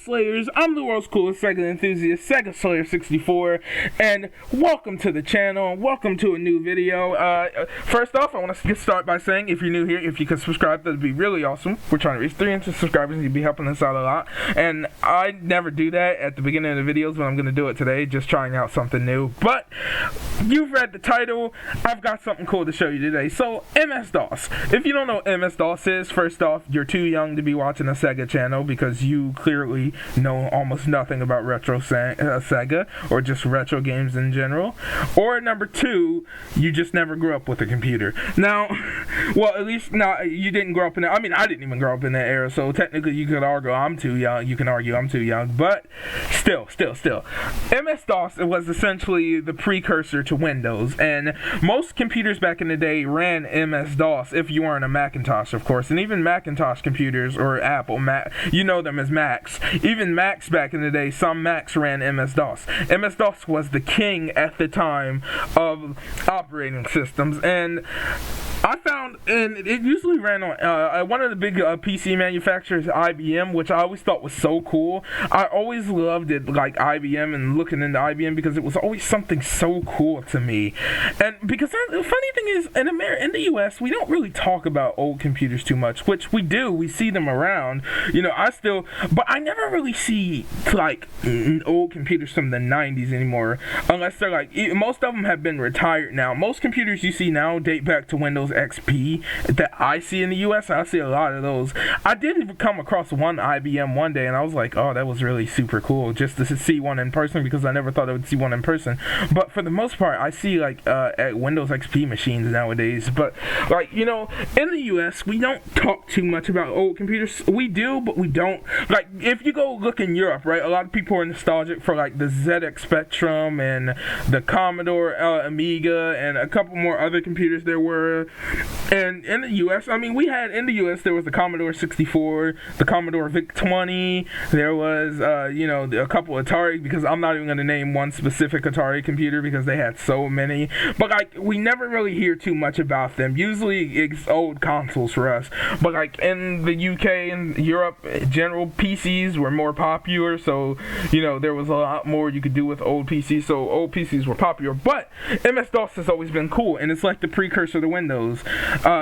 Slayers? I'm the world's coolest Sega enthusiast, Sega Slayer 64, and welcome to the channel, and welcome to a new video. First off, I want to start by saying, if you're new here, if you could subscribe, that'd be really awesome. We're trying to reach 300 subscribers, and you'd be helping us out a lot, and I never do that at the beginning of the videos, but I'm going to do it today, just trying out something new. But you've read the title, I've got something cool to show you today. So, MS-DOS. If you don't know what MS-DOS is, first off, you're too young to be watching a Sega channel because you clearly know almost nothing about retro Sega or just retro games in general. Or number two, you just never grew up with a computer. Now, well, at least now you didn't grow up in it. I mean, I didn't even grow up in that era, so technically you could argue I'm too young. You can argue I'm too young, but still. MS-DOS was essentially the precursor to Windows, and most computers back in the day ran MS-DOS if you weren't a Macintosh, of course, and even Macintosh computers or Apple Mac, you know them as Macs. Even Macs back in the day, some Macs ran MS-DOS. MS-DOS was the king at the time of operating systems, and I found, and it usually ran on one of the big PC manufacturers, IBM, which I always thought was so cool. I always loved it, like IBM and looking into IBM, because it was always something so cool to me. And because the funny thing is, in the US, we don't really talk about old computers too much, which we do. We see them around. You know, but I never really see like old computers from the 90s anymore, unless they're like, most of them have been retired now. Most computers you see now date back to Windows XP that I see in the US. I see a lot of those. I did even come across one IBM one day, and I was like, oh, that was really super cool just to see one in person, because I never thought I would see one in person. But for the most part, I see like Windows XP machines nowadays. But like, you know, in the US, we don't talk too much about old computers. We do, but we don't. Like, if you go look in Europe, right, a lot of people are nostalgic for like the ZX Spectrum and the Commodore Amiga and a couple more other computers there were. And in the US, I mean, in the US, there was the Commodore 64, the Commodore VIC-20, there was, you know, a couple Atari, because I'm not even going to name one specific Atari computer because they had so many. But, like, we never really hear too much about them. Usually, it's old consoles for us. But, like, in the UK and Europe, general PCs were more popular, so, you know, there was a lot more you could do with old PCs, so old PCs were popular. But MS-DOS has always been cool, and it's like the precursor to Windows.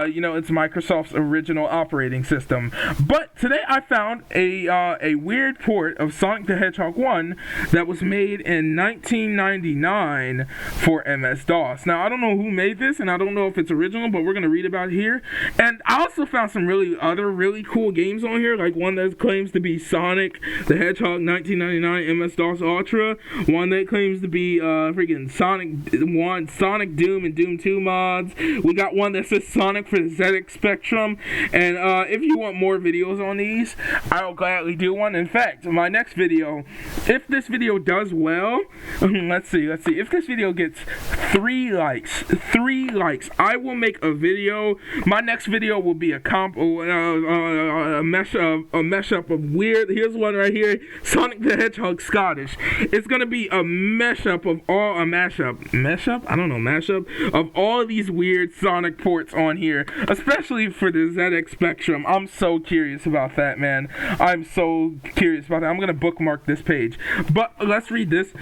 You know, it's Microsoft's original operating system. But today I found a weird port of Sonic the Hedgehog 1 that was made in 1999 for MS-DOS. Now, I don't know who made this, and I don't know if it's original, but we're going to read about it here. And I also found some other really cool games on here, like one that claims to be Sonic the Hedgehog 1999 MS-DOS Ultra, one that claims to be freaking Sonic Doom and Doom 2 mods. We got one that says Sonic for the ZX Spectrum, and if you want more videos on these, I'll gladly do one. In fact, my next video, if this video does well, let's see, if this video gets 3 likes, I will make a video. My next video will be a mashup of weird, here's one right here, Sonic the Hedgehog Scottish. It's gonna be a mashup of all of these weird Sonic ports on here, especially for the ZX Spectrum. I'm so curious about that, man. I'm so curious about that. I'm gonna bookmark this page. But let's read this.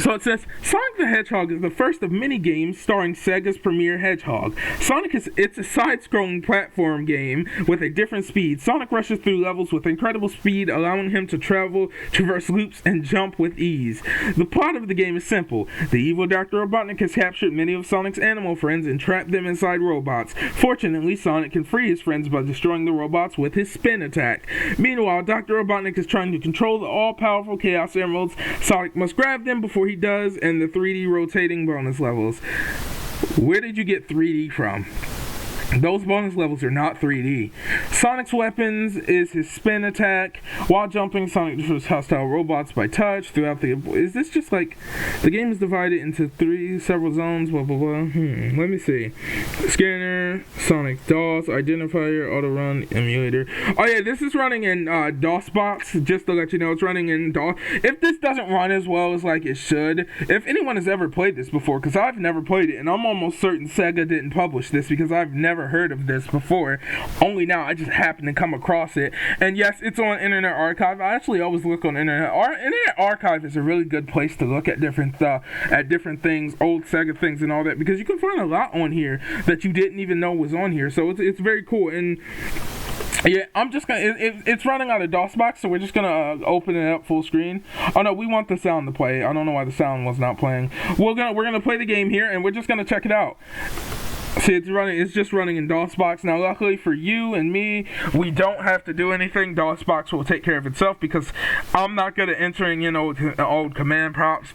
So it says, Sonic the Hedgehog is the first of many games starring Sega's premier Hedgehog. It's a side-scrolling platform game with a different speed. Sonic rushes through levels with incredible speed, allowing him to traverse loops, and jump with ease. The plot of the game is simple. The evil Dr. Robotnik has captured many of Sonic's animal friends and trapped them inside robots. Fortunately, Sonic can free his friends by destroying the robots with his spin attack. Meanwhile, Dr. Robotnik is trying to control the all-powerful Chaos Emeralds. Sonic must grab them before he does, and the 3D rotating bonus levels. Where did you get 3D from? Those bonus levels are not 3D. Sonic's weapons is his spin attack. While jumping, Sonic destroys hostile robots by touch. Is this just like... The game is divided into several zones, blah, blah, blah. Let me see. Scanner, Sonic DOS, Identifier, Auto Run, Emulator. Oh yeah, this is running in DOSBox, just to let you know, it's running in DOS. If this doesn't run as well as like it should, if anyone has ever played this before, because I've never played it, and I'm almost certain Sega didn't publish this, because I've never never heard of this before. Only now I just happened to come across it. And yes, it's on Internet Archive. I actually always look on Internet Archive is a really good place to look at different things, old Sega things and all that, because you can find a lot on here that you didn't even know was on here. So it's very cool. And yeah, I'm just gonna. It's running out of DOSBox, so we're just gonna open it up full screen. Oh no, we want the sound to play. I don't know why the sound was not playing. We're gonna play the game here, and we're just gonna check it out. See, it's just running in DOSBox. Now, luckily for you and me, we don't have to do anything. DOSBox will take care of itself because I'm not good at entering, old command prompts,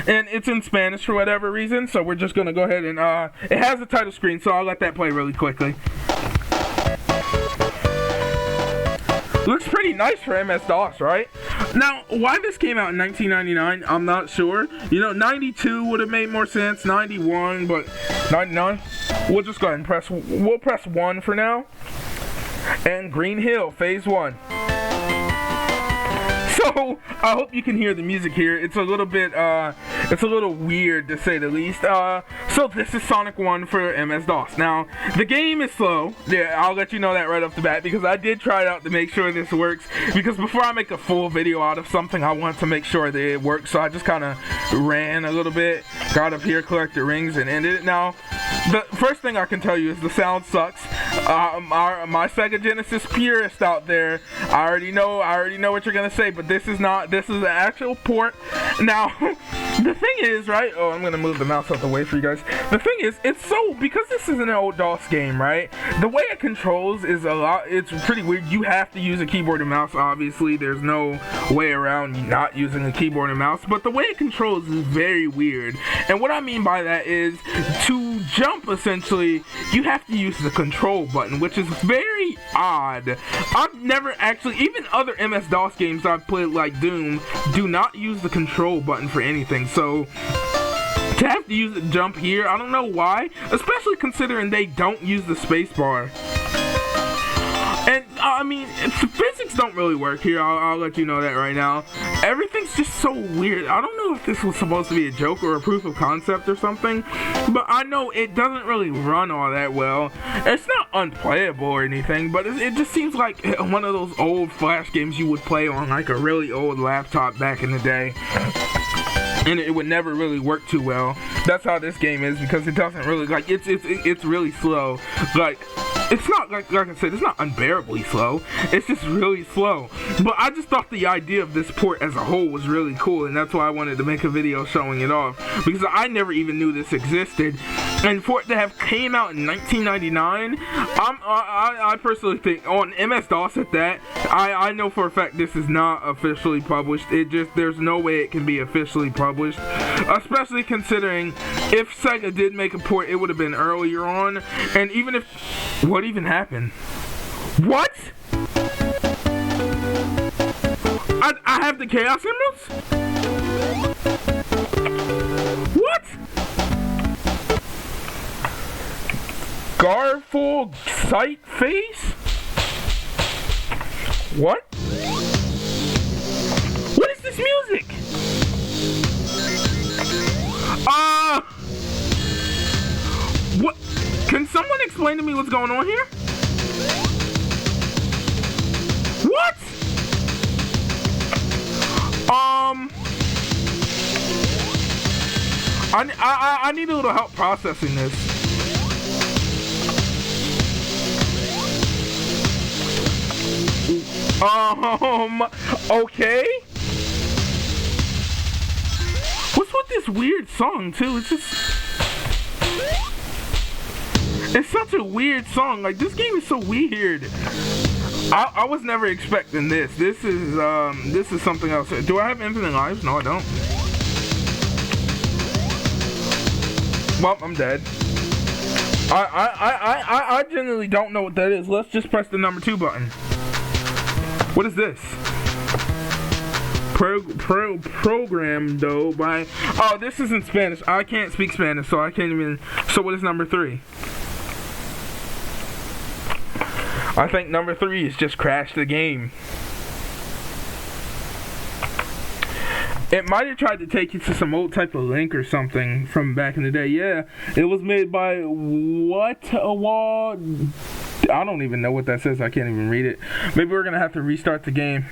and it's in Spanish for whatever reason, so we're just gonna go ahead and it has a title screen, so I'll let that play really quickly. Looks pretty nice for MS-DOS, right? Now, why this came out in 1999, I'm not sure. 92 would have made more sense, 91, but 99. We'll just go ahead and press 1 for now. And Green Hill, Phase 1. So, I hope you can hear the music here. It's a little weird to say the least. So this is Sonic 1 for MS-DOS. Now, the game is slow. Yeah, I'll let you know that right off the bat because I did try it out to make sure this works. Because before I make a full video out of something, I want to make sure that it works. So I just kind of ran a little bit, got up here, collected rings, and ended it. Now, the first thing I can tell you is the sound sucks. My Sega Genesis purist out there, I already know what you're gonna say, but this is an actual port. Now, the thing is, right? Oh, I'm gonna move the mouse out the way for you guys. The thing is, because this is an old DOS game, right? The way it controls is it's pretty weird. You have to use a keyboard and mouse, obviously. There's no way around not using a keyboard and mouse, but the way it controls is very weird. And what I mean by that is, to jump, essentially, you have to use the control button, which is very odd. I've never actually, even other MS-DOS games I've played like Doom, do not use the control button for anything. So to have to use the jump here, I don't know why, especially considering they don't use the space bar. And I mean, physics don't really work here. I'll let you know that right now. Everything's just so weird. I don't know if this was supposed to be a joke or a proof of concept or something, but I know it doesn't really run all that well. It's not unplayable or anything, but it just seems like one of those old Flash games you would play on like a really old laptop back in the day. And it would never really work too well. That's how this game is, because it doesn't really, like, it's really slow. Like, it's not, like I said, it's not unbearably slow. It's just really slow. But I just thought the idea of this port as a whole was really cool, and that's why I wanted to make a video showing it off. Because I never even knew this existed. And for it to have came out in 1999, I personally think, on MS-DOS at that, I know for a fact this is not officially published. There's no way it can be officially published. Especially considering if Sega did make a port, it would have been earlier on. And even if... What even happened? What? I have the chaos emeralds? What? Garful sight face? What? What is this music? What? Can someone explain to me what's going on here? What? I need a little help processing this. Okay. What's with this weird song too? It's such a weird song. Like, this game is so weird. I was never expecting this. This is something else. Do I have infinite lives? No, I don't. Well, I'm dead. I generally don't know what that is. Let's just press the number 2 button. What is this? Program though by... Oh, this is in Spanish. I can't speak Spanish, so I can't even... So what is number 3? I think number 3 is just crash the game. It might have tried to take you to some old type of link or something from back in the day. Yeah, it was made by what a wall. I don't even know what that says. I can't even read it. Maybe we're gonna have to restart the game.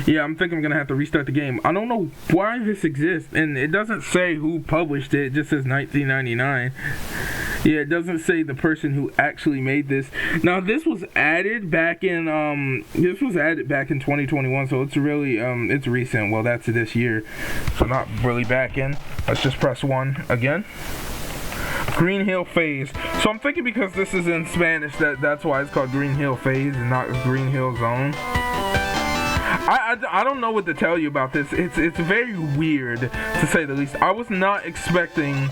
Yeah, I'm thinking I'm gonna have to restart the game. I don't know why this exists, and it doesn't say who published it. It just says 1999. Yeah, it doesn't say the person who actually made this. Now, this was added back in 2021, so it's really it's recent. Well, that's this year, so not really back in. Let's just press 1 again. Green Hill Phase. So I'm thinking because this is in Spanish that's why it's called Green Hill Phase and not Green Hill Zone. I don't know what to tell you about this. It's very weird, to say the least. I was not expecting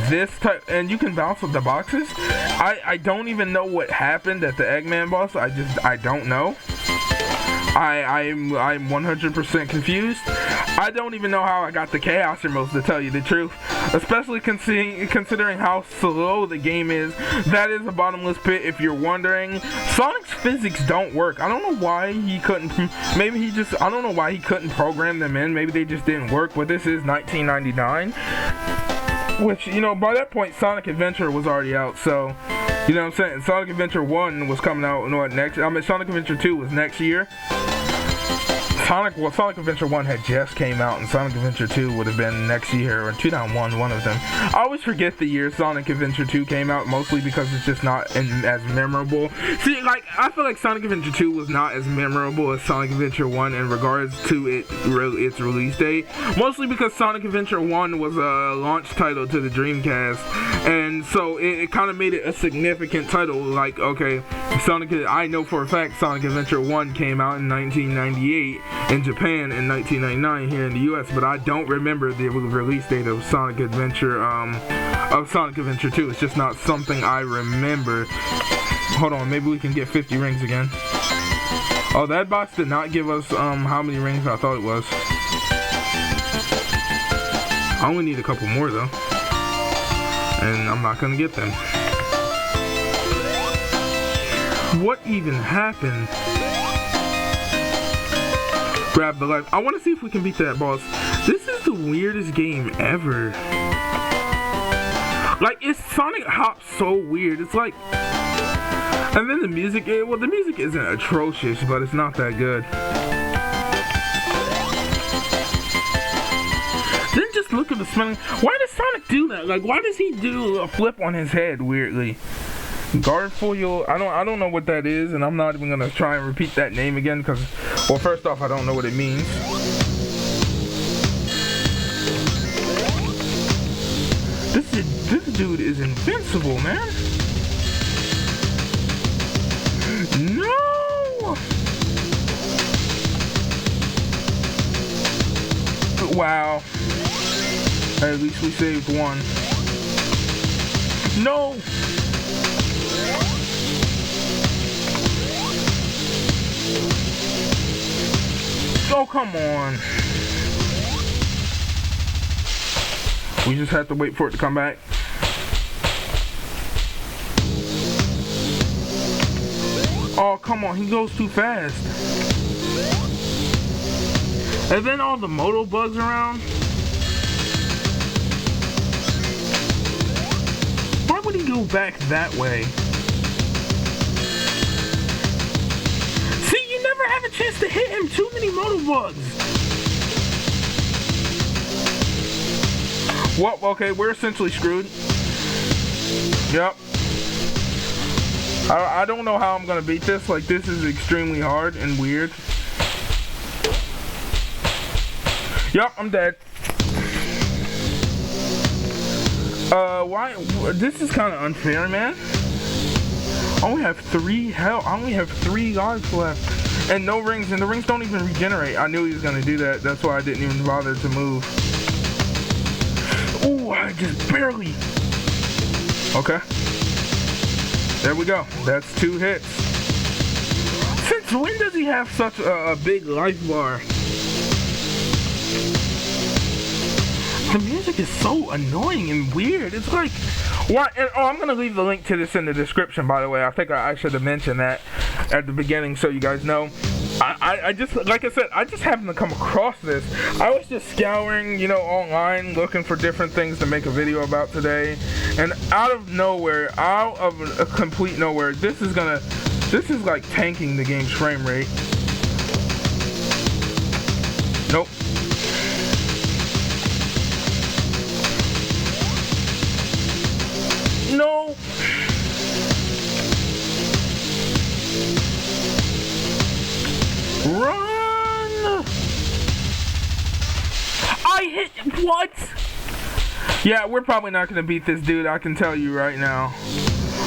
this type, and you can bounce with the boxes. I don't even know what happened at the Eggman boss. I don't know. I'm 100% confused. I don't even know how I got the Chaos Emeralds, to tell you the truth. Especially considering how slow the game is. That is a bottomless pit, if you're wondering. Sonic's physics don't work. I don't know why he couldn't. Maybe he just. I don't know why he couldn't program them in. Maybe they just didn't work. But this is 1999. Which, you know, by that point, Sonic Adventure was already out. So, you know what I'm saying? Sonic Adventure 1 was coming out, next? I mean, Sonic Adventure 2 was next year. Sonic Adventure 1 had just came out, and Sonic Adventure 2 would have been next year, or 2001, one of them. I always forget the year Sonic Adventure 2 came out, mostly because it's just not as memorable. See, like, I feel like Sonic Adventure 2 was not as memorable as Sonic Adventure 1 in regards to its release date, mostly because Sonic Adventure 1 was a launch title to the Dreamcast, and so it kind of made it a significant title. Like, okay, I know for a fact Sonic Adventure 1 came out in 1998, in Japan in 1999 here in the US, but I don't remember the release date of Sonic Adventure 2. It's just not something I remember. Hold on, maybe we can get 50 rings again. Oh, that box did not give us how many rings I thought it was. I only need a couple more though, and I'm not gonna get them. What even happened? Grab the life. I want to see if we can beat that boss. This is the weirdest game ever. Like, it's Sonic Hop so weird. It's like, and then the music. Well, the music isn't atrocious, but it's not that good. Then just look at the spinning. Why does Sonic do that? Like, why does he do a flip on his head weirdly? Garfoil, I don't know what that is, and I'm not even gonna try and repeat that name again because, well, first off, I don't know what it means. This dude is invincible, man. No. Wow. At least we saved one. No. Oh, come on. We just have to wait for it to come back. Oh, come on. He goes too fast. And then all the moto bugs around. Why would he go back that way? Have a chance to hit him. Too many motor bugs. Well, okay, we're essentially screwed. Yep. I don't know how I'm gonna beat this. Like, this is extremely hard and weird. Yep, I'm dead. Why? This is kind of unfair, man. I only have 3 health. I only have 3 lives left. And no rings, and the rings don't even regenerate. I knew he was gonna do that. That's why I didn't even bother to move. Ooh, I just barely. Okay. There we go. That's 2 hits. Since when does he have such a big life bar? The music is so annoying and weird. It's like, what? And, oh, I'm gonna leave the link to this in the description, by the way. I think I should have mentioned that at the beginning so you guys know. I just, like I said, I just happened to come across this. I was just scouring, you know, online, looking for different things to make a video about today, and out of a complete nowhere, this is like tanking the game's frame rate. Nope. No. Run! I hit what? Yeah, we're probably not gonna beat this dude, I can tell you right now.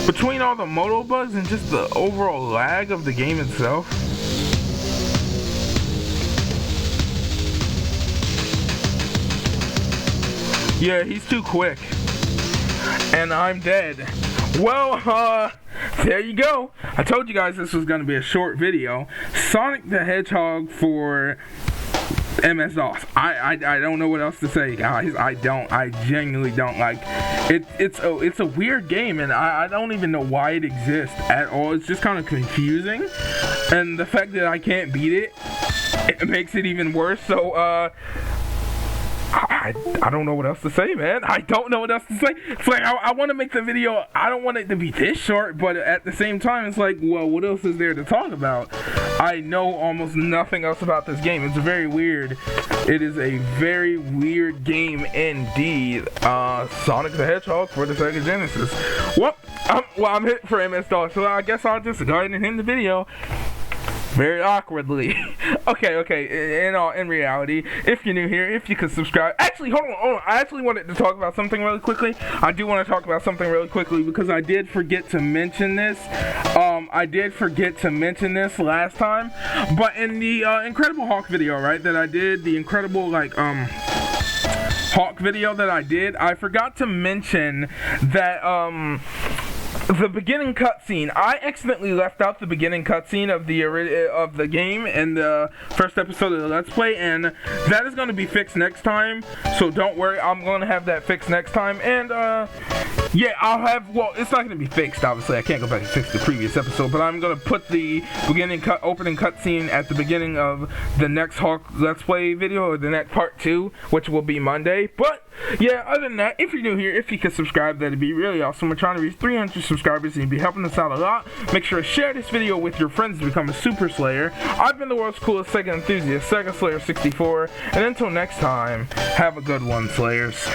Between all the moto bugs and just the overall lag of the game itself. Yeah, he's too quick. And I'm dead. Well, there you go. I told you guys this was going to be a short video. Sonic the Hedgehog for MS-DOS. I don't know what else to say, guys. I genuinely don't like it. It's a weird game, and I don't even know why it exists at all. It's just kind of confusing, and the fact that I can't beat it, it makes it even worse. So, I don't know what else to say, man. I don't know what else to say. It's like, I want to make the video, I don't want it to be this short, but at the same time, it's like, well, what else is there to talk about? I know almost nothing else about this game. It's very weird. It is a very weird game indeed. Sonic the Hedgehog for the Sega Genesis. Well, I'm hit for MS-DOS, so I guess I'll just go ahead and end the video. Very awkwardly. Okay. In reality, if you're new here, if you could subscribe. Actually, hold on. I actually wanted to talk about something really quickly. I do want to talk about something really quickly because I did forget to mention this. I did forget to mention this last time. But in the Incredible Hulk video, right, that I did, the Incredible, like, Hulk video that I did, I forgot to mention that, the beginning cutscene. I accidentally left out the beginning cutscene of the game in the first episode of the Let's Play, and that is going to be fixed next time. So don't worry, I'm going to have that fixed next time. And yeah, well, it's not going to be fixed. Obviously, I can't go back and fix the previous episode, but I'm going to put the opening cutscene at the beginning of the next Hulk Let's Play video, or the next part 2, which will be Monday. But yeah, other than that, if you're new here, if you could subscribe, that'd be really awesome. We're trying to reach 300 subscribers, and you'd be helping us out a lot. Make sure to share this video with your friends to become a Super Slayer. I've been the world's coolest Sega enthusiast, Sega Slayer 64, and until next time, have a good one, Slayers.